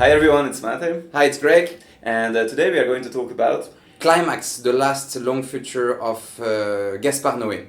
Hi everyone, it's Matthew. Hi, it's Greg. And today we are going to talk about Climax, the last long feature of Gaspar Noé.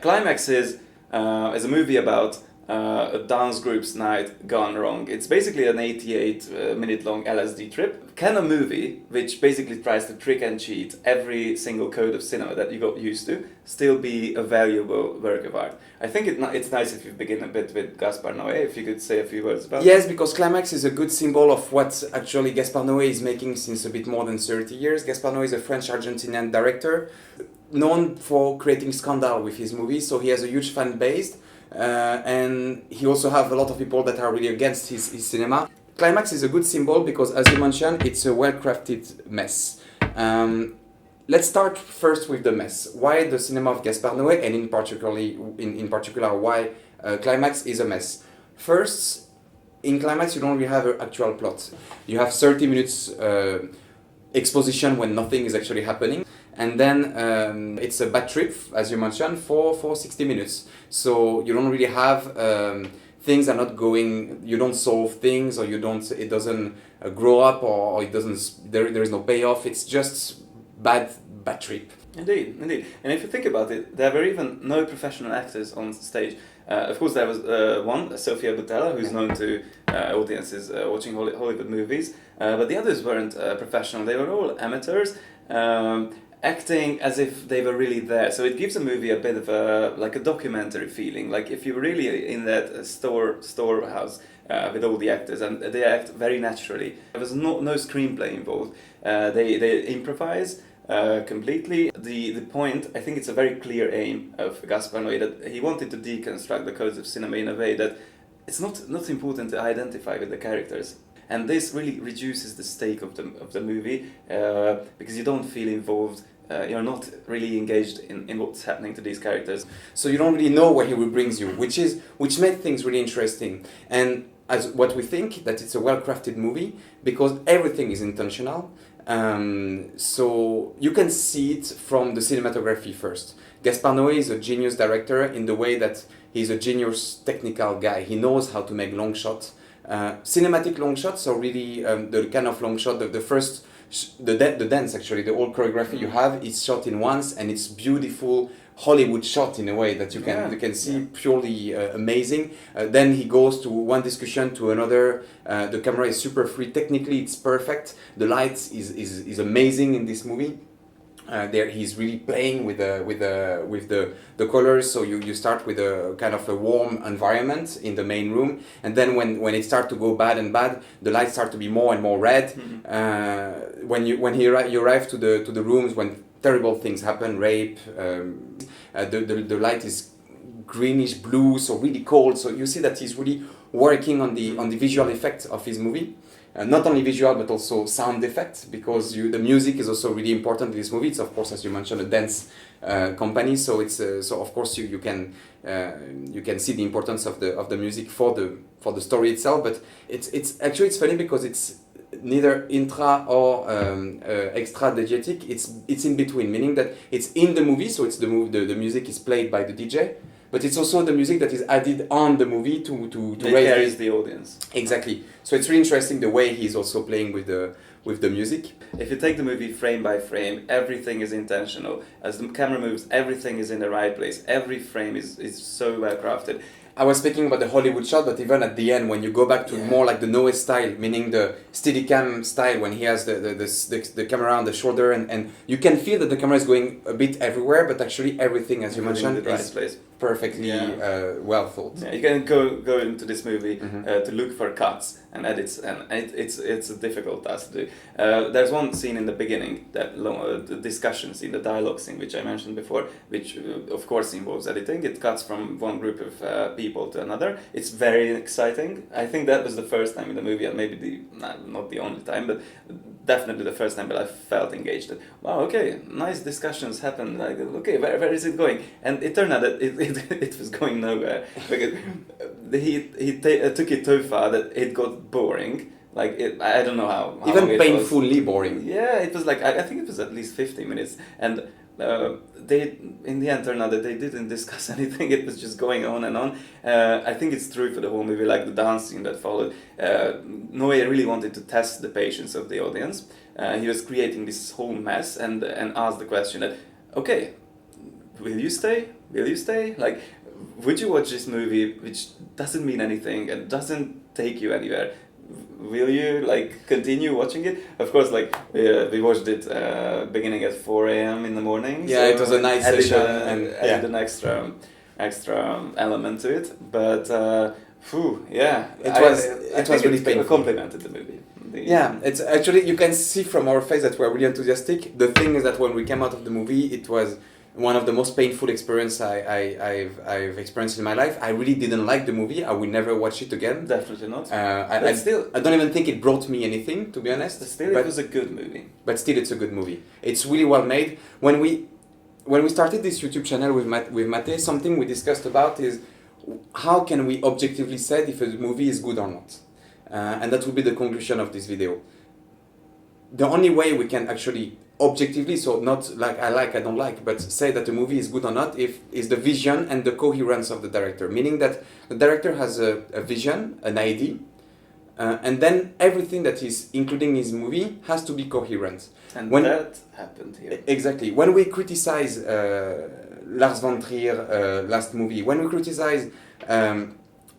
Climax is a movie about a dance group's night gone wrong. It's basically an 88-minute long LSD trip. Can a movie, which basically tries to trick and cheat every single code of cinema that you got used to, still be a valuable work of art? I think it's nice if you begin a bit with Gaspar Noé, if you could say a few words about it. Yes, because Climax is a good symbol of what actually Gaspar Noé is making since a bit more than 30 years. Gaspar Noé is a French-Argentinian director known for creating scandal with his movies, so he has a huge fan base. And he also have a lot of people that are really against his cinema. Climax is a good symbol because, as you mentioned, it's a well-crafted mess. Let's start first with the mess. Why the cinema of Gaspar Noé, and in particular why Climax is a mess. First, in Climax you don't really have an actual plot. You have 30 minutes exposition when nothing is actually happening. And then it's a bad trip, as you mentioned, for 60 minutes. So you don't really have things are not going. You don't solve things, or you don't. It doesn't grow up, or it doesn't. There is no payoff. It's just bad trip. Indeed. And if you think about it, there were even no professional actors on stage. Of course, there was one, Sofia Boutella, who's known to audiences watching Hollywood movies, but the others weren't professional. They were all amateurs. Acting as if they were really there, so it gives a movie a bit of a documentary feeling. Like if you're really in that storehouse with all the actors, and they act very naturally. There was no screenplay involved. They improvise completely. The point, I think, it's a very clear aim of Gaspar Noé that he wanted to deconstruct the codes of cinema in a way that it's not important to identify with the characters. And this really reduces the stake of the movie because you don't feel involved. You're not really engaged in what's happening to these characters. So you don't really know where he brings you, which made things really interesting. And as what we think that it's a well-crafted movie because everything is intentional. So you can see it from the cinematography first. Gaspar Noé is a genius director in the way that he's a genius technical guy. He knows how to make long shots. Cinematic long shots are really the kind of long shot. The dance, actually, the whole choreography you have is shot in once, and it's beautiful Hollywood shot in a way that you can see purely amazing. Then he goes to one discussion to another. The camera is super free. Technically, it's perfect. The light is amazing in this movie. There he's really playing with the colors. So you start with a kind of a warm environment in the main room, and then when it starts to go bad, the lights start to be more and more red. Mm-hmm. When you arrive to the rooms when terrible things happen, rape, the light is greenish blue, so really cold. So you see that he's really working on the visual effects of his movie. Not only visual but also sound effects, because the music is also really important in this movie. It's, of course, as you mentioned, a dance company, so it's so of course you can see the importance of the music for the story itself. But it's actually funny because it's neither intra or extra diegetic. It's in between, meaning that it's in the movie, so it's the music is played by the DJ. But it's also the music that is added on the movie to carries the audience. Exactly. So it's really interesting the way he's also playing with the music. If you take the movie frame by frame, everything is intentional. As the camera moves, everything is in the right place. Every frame is so well crafted. I was speaking about the Hollywood shot, but even at the end, when you go back to more like the Noé style, meaning the Steadicam style, when he has the camera on the shoulder, and you can feel that the camera is going a bit everywhere, but actually everything, as you mentioned, in the right is place. Perfectly well thought. Yeah, you can go into this movie to look for cuts and edits, and it's a difficult task to do. There's one scene in the beginning, the discussion scene, the dialogue scene, which I mentioned before, which of course involves editing. It cuts from one group of people to another. It's very exciting. I think that was the first time in the movie, and maybe not the only time, but definitely the first time that I felt engaged. That, wow, okay, nice discussions happen. Like, okay, where is it going? And it turned out that it was going nowhere. Because he took it too far that it got boring. Like I don't know how even long painfully boring. Yeah, it was like I think it was at least 50 minutes. And they in the end turned out that they didn't discuss anything. It was just going on and on. I think it's true for the whole movie, like the dance scene that followed. Noe really wanted to test the patience of the audience. He was creating this whole mess and asked the question that, okay, will you stay? Will you stay? Like, would you watch this movie which doesn't mean anything and doesn't take you anywhere? Will you like continue watching it? Of course, like we watched it beginning at 4 a.m. in the morning. Yeah, so it was a night session and added an extra element to it. But it was really painful. Complimented the movie. Yeah, it's actually, you can see from our face that we're really enthusiastic. The thing is that when we came out of the movie, it was one of the most painful experiences I've experienced in my life. I really didn't like the movie. I will never watch it again. Definitely not. I don't even think it brought me anything, to be honest. But it was a good movie. But still, it's a good movie. It's really well made. When we started this YouTube channel with Mate, something we discussed about is how can we objectively say if a movie is good or not. And that will be the conclusion of this video. The only way we can actually objectively, so not like I don't like, but say that a movie is good or not is the vision and the coherence of the director. Meaning that the director has a vision, an idea, and then everything that is including his movie has to be coherent. And that happened here. Exactly. When we criticize Lars von Trier last movie, when we criticize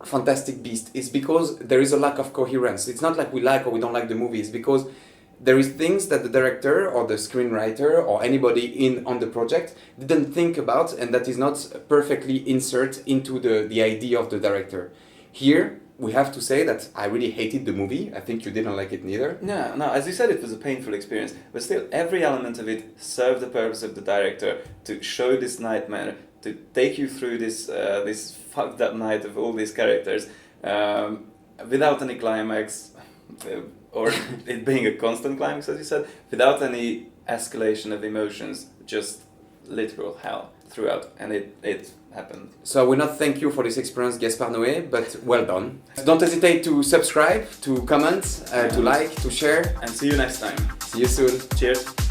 Fantastic Beast, it's because there is a lack of coherence. It's not like we like or we don't like the movie. It's because there is things that the director or the screenwriter or anybody on the project didn't think about, and that is not perfectly insert into the idea of the director. Here, we have to say that I really hated the movie. I think you didn't like it neither. No, as you said, it was a painful experience, but still every element of it served the purpose of the director to show this nightmare, to take you through this fucked up night of all these characters without any climax, or it being a constant climax, as you said, without any escalation of emotions, just literal hell throughout, and it happened. So I will not thank you for this experience, Gaspar Noé, but well done. Don't hesitate to subscribe, to comment, to like, to share. And see you next time. See you soon. Cheers.